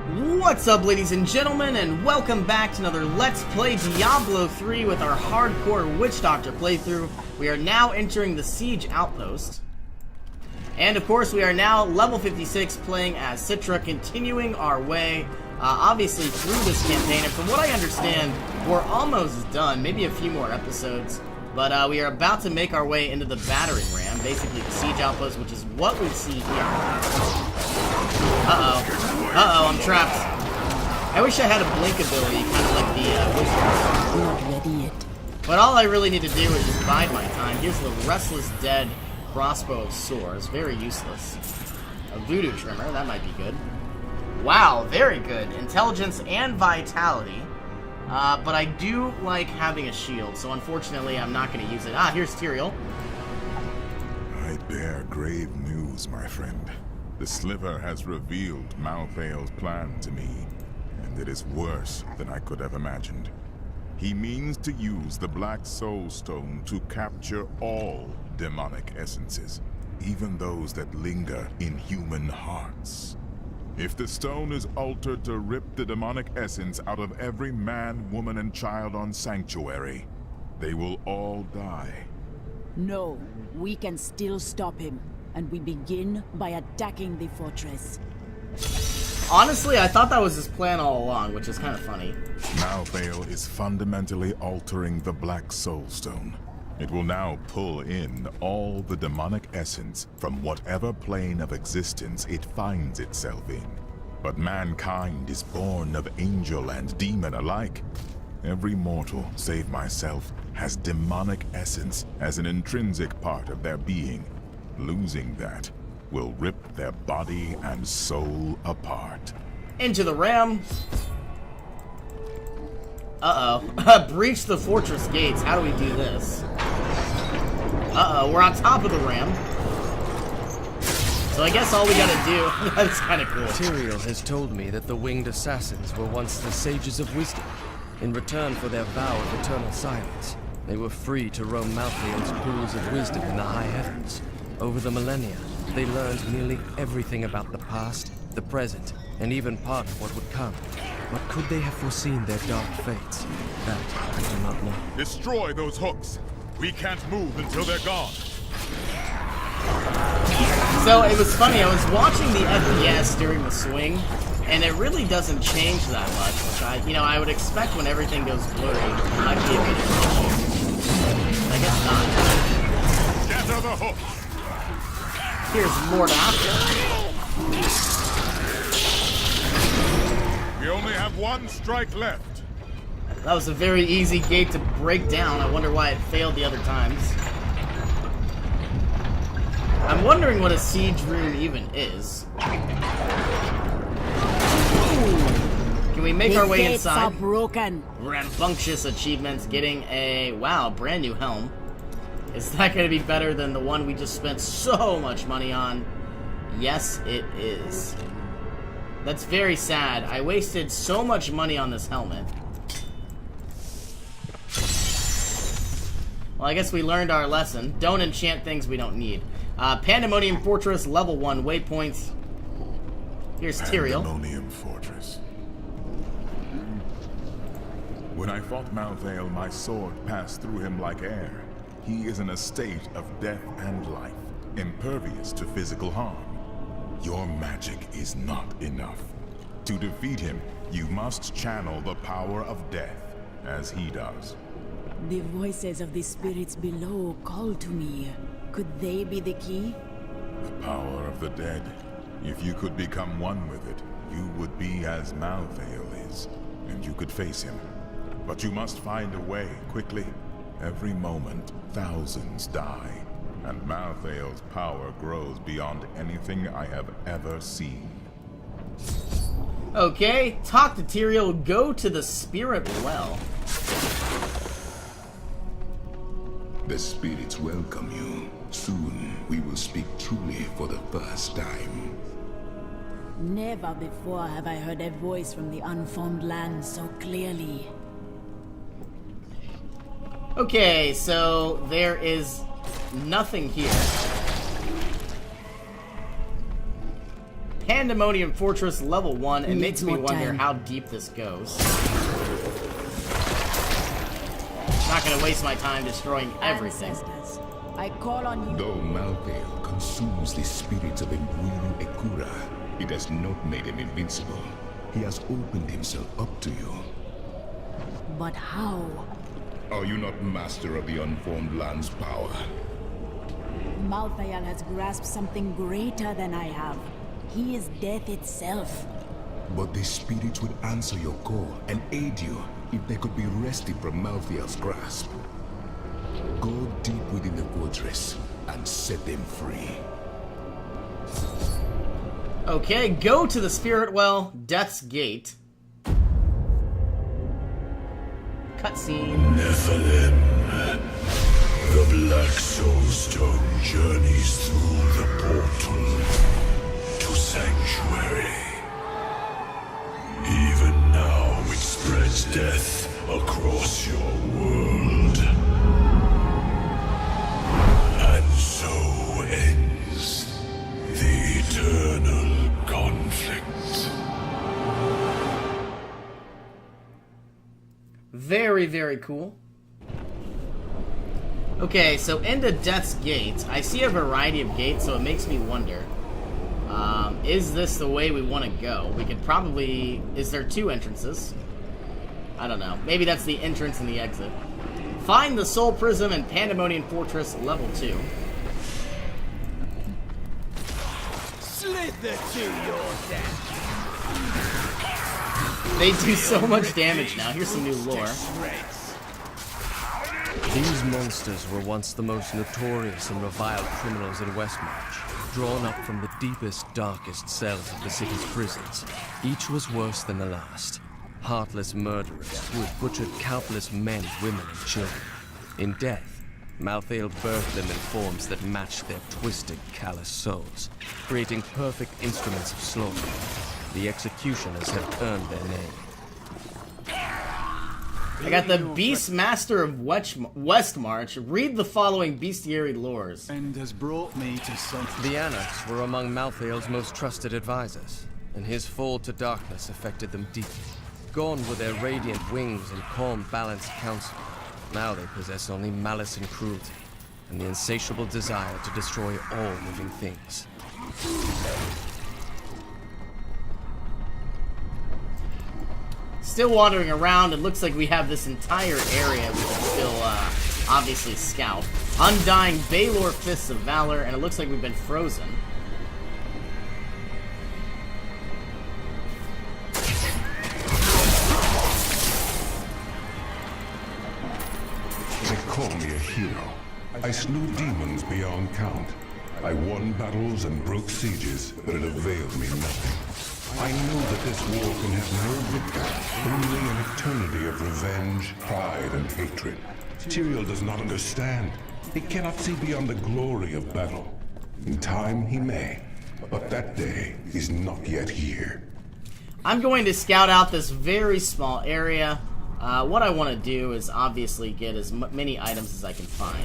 What's up, ladies and gentlemen, and welcome back to another Let's Play Diablo 3 with our hardcore Witch Doctor playthrough. We are now entering the Siege Outpost. And of course, we are now level 56 playing as Citra, continuing our way, obviously, through this campaign. And from what I understand, we're almost done, maybe a few more episodes. But we are about to make our way into the battering ram, basically the Siege Outpost, which is what we see here. Uh-oh, I'm trapped. I wish I had a blink ability, kind of like the Not ready yet. But all I really need to do is just bide my time. Here's the Restless Dead Crossbow of Swords. Very useless. A Voodoo Trimmer, that might be good. Wow, very good. Intelligence and Vitality. But I do like having a shield, so unfortunately I'm not going to use it. Ah, here's Tyrael. I bear grave news, my friend. The Sliver has revealed Malthael's plan to me, and it is worse than I could have imagined. He means to use the Black Soul Stone to capture all demonic essences, even those that linger in human hearts. If the stone is altered to rip the demonic essence out of every man, woman, and child on Sanctuary, they will all die. No, we can still stop him. And we begin by attacking the fortress. Honestly, I thought that was his plan all along, which is kind of funny. Malthael is fundamentally altering the Black Soul Stone. It will now pull in all the demonic essence from whatever plane of existence it finds itself in. But mankind is born of angel and demon alike. Every mortal, save myself, has demonic essence as an intrinsic part of their being. Losing that will rip their body and soul apart. Into the ram. Uh-oh. Breach the fortress gates. How do we do this? Uh-oh, we're on top of the ram. So I guess all we gotta do... That's kind of cool. Tyrael has told me that the winged assassins were once the sages of wisdom. In return for their vow of eternal silence, they were free to roam Malthael's pools of wisdom in the high heavens. Over the millennia, they learned nearly everything about the past, the present, and even part of what would come. But could they have foreseen their dark fates? That I do not know. Destroy those hooks! We can't move until they're gone! So, it was funny, I was watching the FPS during the swing, and it really doesn't change that much, which I would expect when everything goes blurry. It might be a bit of an issue. I guess not. Gather the hook! Here's more to after. We only have one strike left. That was a very easy gate to break down. I wonder why it failed the other times. I'm wondering what a siege rune even is. Can we make our way inside? Are broken. Rambunctious achievements, getting a, wow, brand new helm. Is that going to be better than the one we just spent so much money on? Yes, it is. That's very sad. I wasted so much money on this helmet. Well, I guess we learned our lesson. Don't enchant things we don't need. Pandemonium Fortress, level 1 waypoints. Here's Tyrael. Pandemonium Fortress. When I fought Malthael, my sword passed through him like air. He is in a state of death and life, impervious to physical harm. Your magic is not enough. To defeat him, you must channel the power of death, as he does. The voices of the spirits below call to me. Could they be the key? The power of the dead. If you could become one with it, you would be as Malthael is, and you could face him. But you must find a way, quickly. Every moment, thousands die, and Malthael's power grows beyond anything I have ever seen. Okay, talk to Tyrael, go to the Spirit Well. The spirits welcome you. Soon we will speak truly for the first time. Never before have I heard a voice from the unformed land so clearly. Okay, so there is nothing here. Pandemonium Fortress level 1. It Needs makes me more wonder time. how deep this goes. Not gonna waste my time destroying everything. Ancestors, I call on you. Though Malthael consumes the spirits of Imbuinu Ekura, it has not made him invincible. He has opened himself up to you. But how? Are you not master of the unformed land's power? Malthael has grasped something greater than I have. He is death itself. But the spirits would answer your call and aid you if they could be wrested from Malthael's grasp. Go deep within the fortress and set them free. Okay, go to the Spirit Well, Death's Gate. Cutscene. Nephilim. The Black Soul Stone journeys through the portal to Sanctuary. Even now it spreads death across your world. And so ends the eternal conflict. Very, very cool. Okay, so into Death's Gate. I see a variety of gates, so it makes me wonder. Is this the way we want to go? We could probably... Is there 2 entrances? I don't know. Maybe that's the entrance and the exit. Find the Soul Prism in Pandemonium Fortress level 2. Slither to your death. They do so much damage now. Here's some new lore. These monsters were once the most notorious and reviled criminals in Westmarch, drawn up from the deepest, darkest cells of the city's prisons. Each was worse than the last. Heartless murderers who had butchered countless men, women, and children. In death, Malthael birthed them in forms that matched their twisted, callous souls, creating perfect instruments of slaughter. The executioners have earned their name. I got the Beastmaster of Westmarch. Read the following bestiary lores. And has brought me to something. The Anarchs were among Malthael's most trusted advisors, and his fall to darkness affected them deeply. Gone were their radiant wings and calm, balanced counsel. Now they possess only malice and cruelty, and the insatiable desire to destroy all living things. Still wandering around, it looks like we have this entire area we can still, obviously scout. Undying Baylor Fists of Valor, and it looks like we've been frozen. They call me a hero. I slew demons beyond count. I won battles and broke sieges, but it availed me nothing. I know that this war can have no victor, only an eternity of revenge, pride, and hatred. Tyrael does not understand. He cannot see beyond the glory of battle. In time, he may, but that day is not yet here. I'm going to scout out this very small area. What I want to do is obviously get as many items as I can find.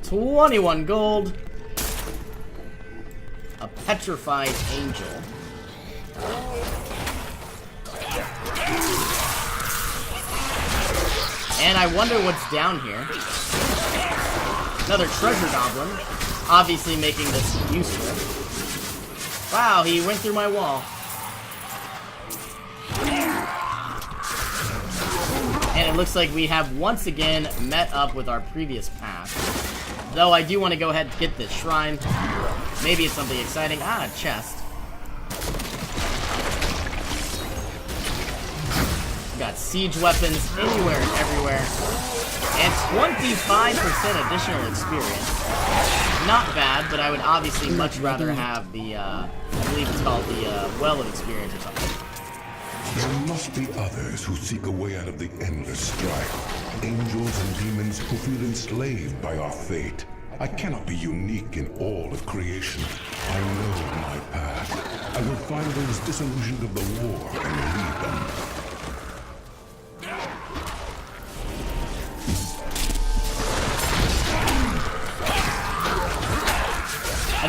$21 gold. A petrified angel. And I wonder what's down here. Another treasure goblin. Obviously making this useful. Wow, he went through my wall. And it looks like we have once again met up with our previous path. Though I do want to go ahead and get this shrine. Maybe it's something exciting. Ah, a chest. Got siege weapons anywhere and everywhere. And 25% additional experience. Not bad, but I would obviously much rather have the, I believe it's called the Well of Experience or something. There must be others who seek a way out of the endless strife. Angels and demons who feel enslaved by our fate. I cannot be unique in all of creation. I know my path. I will find those disillusioned of the war and lead them.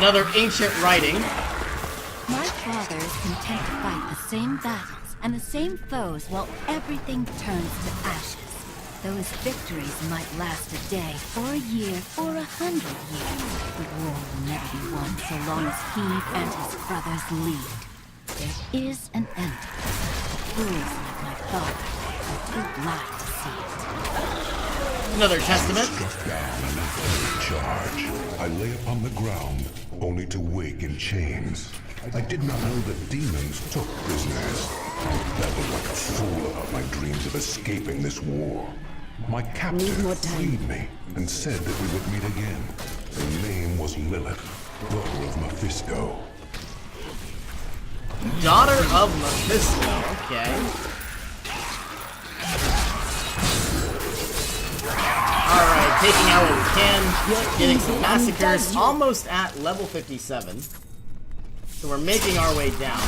Another ancient writing. My father is content to fight the same battles and the same foes while everything turns to ashes. Those victories might last a day, or a year, or 100 years. The war will never be won so long as he and his brothers lead. There is an end to it. Fools like my father are too blind to see it. Another testament. Struck down in a third charge. I lay upon the ground, only to wake in chains. I did not know that demons took prisoners. I babbled like a fool about my dreams of escaping this war. My captor freed me and said that we would meet again. Her name was Lilith, daughter of Mephisto. Daughter of Mephisto, okay. Alright, taking out what we can, getting some massacres, almost at level 57. So we're making our way down.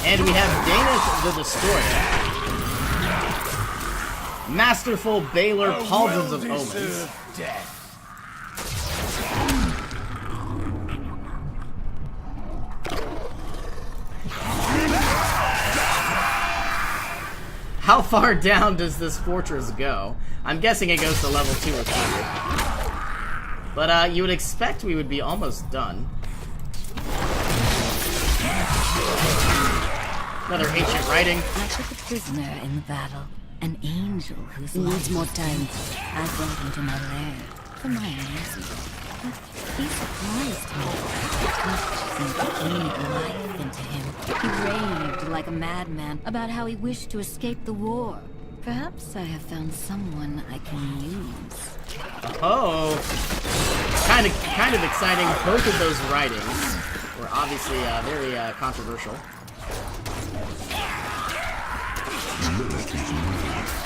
And we have Danath the Destroyer. Masterful Baylor Pauldrons of Omens. How far down does this fortress go? I'm guessing it goes to level 2 or 3. But you would expect we would be almost done. Another ancient writing. I took a prisoner in the battle. An angel whose Needs more time. I brought him to my lair for my amusement. But he surprised me. Touched and breathed life into him. He raved like a madman about how he wished to escape the war. Perhaps I have found someone I can use. Oh, kind of exciting. Both of those writings were obviously very controversial. Lilith is me,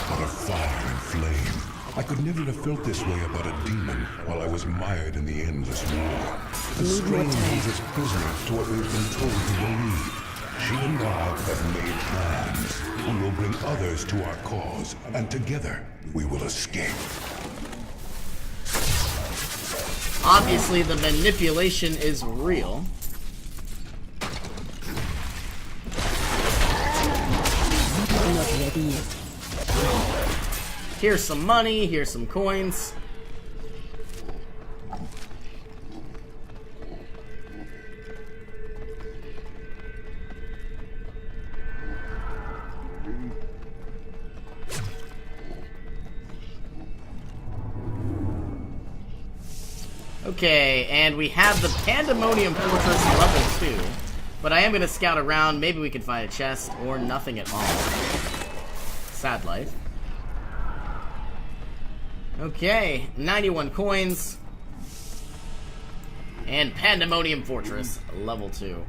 but of fire and flame. I could never have felt this way about a demon while I was mired in the endless war. The strain leads us prisoners to what we've been told to believe. She and I have made plans. We will bring others to our cause, and together we will escape. Obviously, the manipulation is real. Not ready yet. Here's some money, here's some coins. Okay, and we have the Pandemonium Fortress level 2. But I am going to scout around. Maybe we can find a chest or nothing at all. Sad life. Okay, 91 coins. And Pandemonium Fortress, level 2.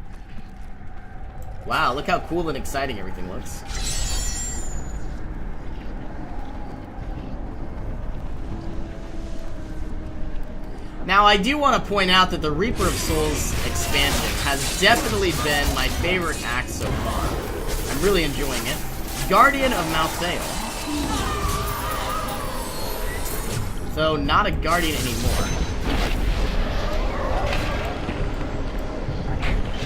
Wow, look how cool and exciting everything looks. Now, I do want to point out that the Reaper of Souls expansion has definitely been my favorite act so far. I'm really enjoying it. Guardian of Malthael. So, not a Guardian anymore.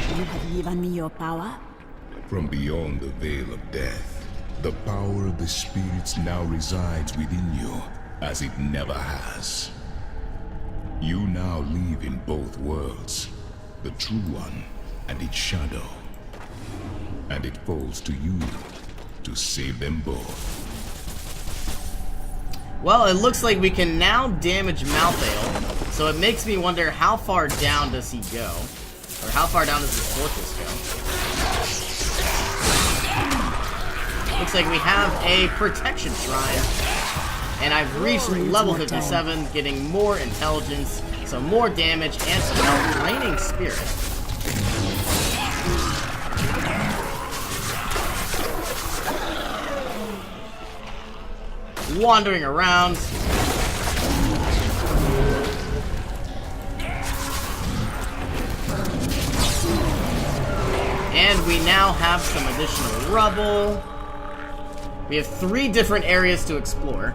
You have given me your power? From beyond the veil of death, the power of the spirits now resides within you, as it never has. You now live in both worlds, the true one and its shadow. And it falls to you to save them both. Well, it looks like we can now damage Malthael, so it makes me wonder how far down does he go? Or how far down does this fortress go? Looks like we have a protection shrine. And I've reached level 57, getting more intelligence, so more damage, and some health. Draining Spirit. Wandering around. And we now have some additional rubble. We have 3 different areas to explore.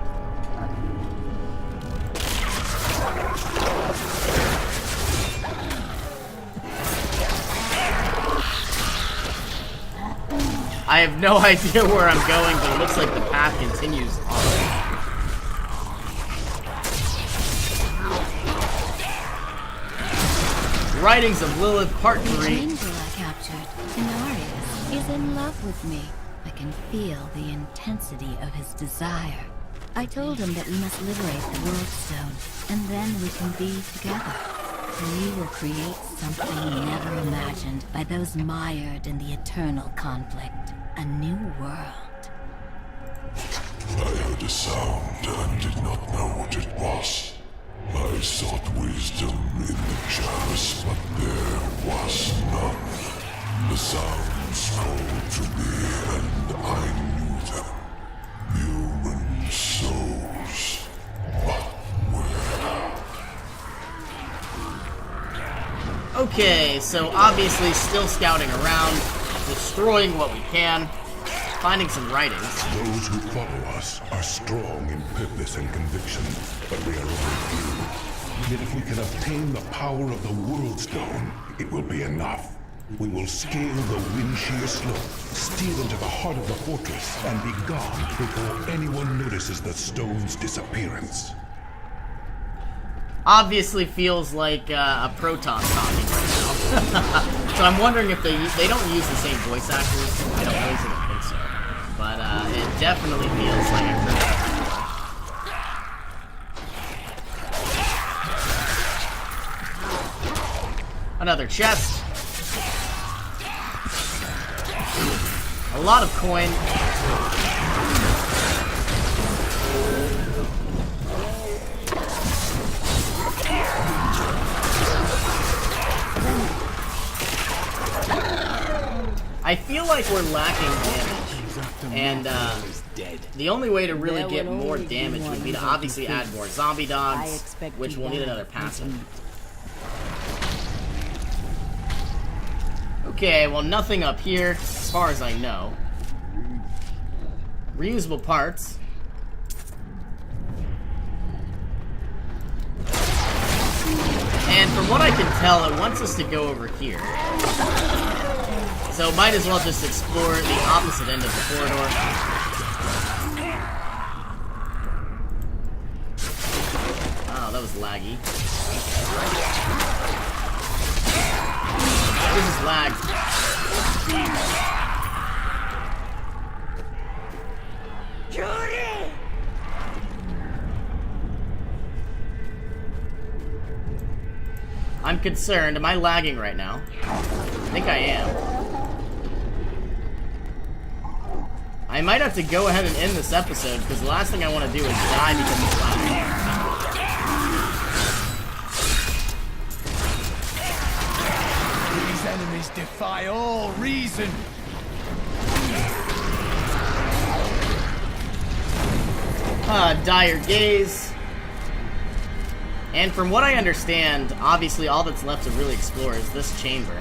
I have no idea where I'm going, but it looks like the path continues on. Writings of Lilith, Part 3. The angel I captured, Inarius, is in love with me. I can feel the intensity of his desire. I told him that we must liberate the World Stone, and then we can be together. We will create something never imagined by those mired in the eternal conflict. A new world. I heard a sound and did not know what it was. I sought wisdom in the chalice, but there was none. The sounds called to me, and I knew them. Human souls. But where? Okay, so obviously still scouting around, destroying what we can, finding some writings. Those who follow us are strong in purpose and conviction, but we are only few. Yet if we can obtain the power of the World Stone, it will be enough. We will scale the wind sheer slope, steal into the heart of the fortress, and be gone before anyone notices the stone's disappearance. Obviously feels like a Proton talking right now. So I'm wondering if they don't use the same voice actors. I don't think so. But it definitely feels like a Proton. Another chest. A lot of coin. I feel like we're lacking damage, and the only way to really get more damage would be to obviously add more zombie dogs, which will need another passive. Okay, well, nothing up here, as far as I know. Reusable parts. And from what I can tell, it wants us to go over here. So might as well just explore the opposite end of the corridor. Oh, that was laggy. This is lag. Judy! I'm concerned. Am I lagging right now? I think I am. I might have to go ahead and end this episode, because the last thing I want to do is die because it's lagging. These enemies defy all reason. Dire Gaze. And from what I understand, obviously all that's left to really explore is this chamber.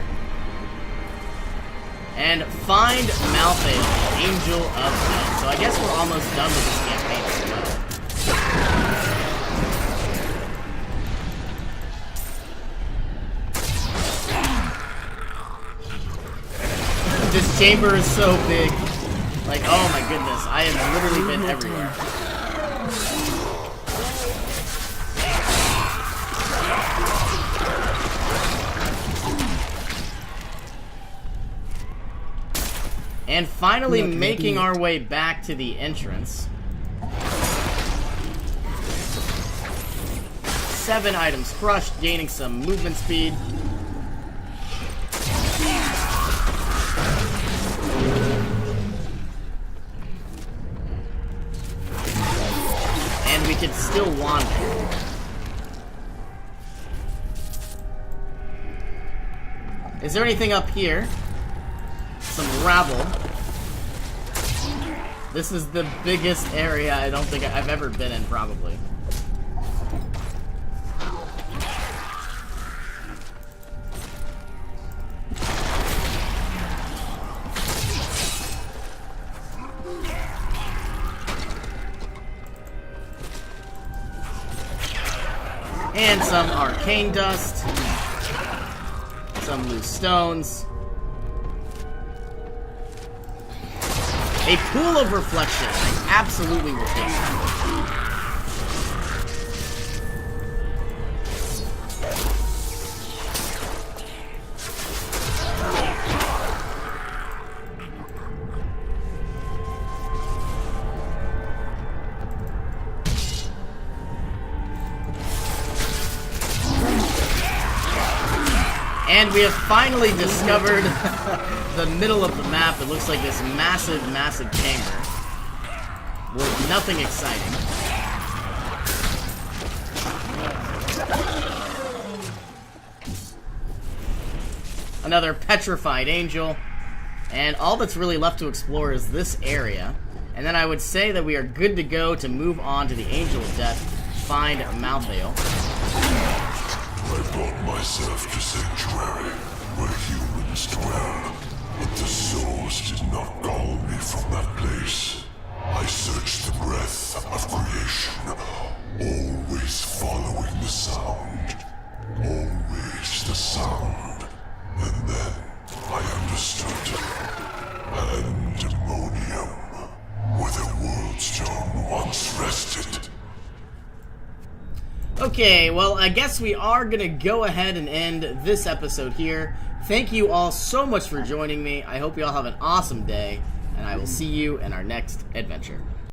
And find Malthael, Angel of Death. So I guess we're almost done with this campaign as well. This chamber is so big. Like, oh my goodness, I have literally been everywhere. And finally making our way back to the entrance. 7 items crushed, gaining some movement speed. And we could still wander. Is there anything up here? Some rabble. This is the biggest area I don't think I've ever been in, probably. And some arcane dust. Some loose stones. A pool of reflection. I absolutely will take that. And we have finally discovered the middle of the map. It looks like this massive, massive chamber with nothing exciting. Another petrified angel. And all that's really left to explore is this area. And then I would say that we are good to go to move on to the Angel of Death, find Malthael. I brought myself to Sanctuary, where humans dwell, but the souls did not call me from that place. I searched the breath of creation, always following the sound. Always the sound. And then I understood. Pandemonium, where the world stone once rested. Okay, well, I guess we are going to go ahead and end this episode here. Thank you all so much for joining me. I hope you all have an awesome day, and I will see you in our next adventure.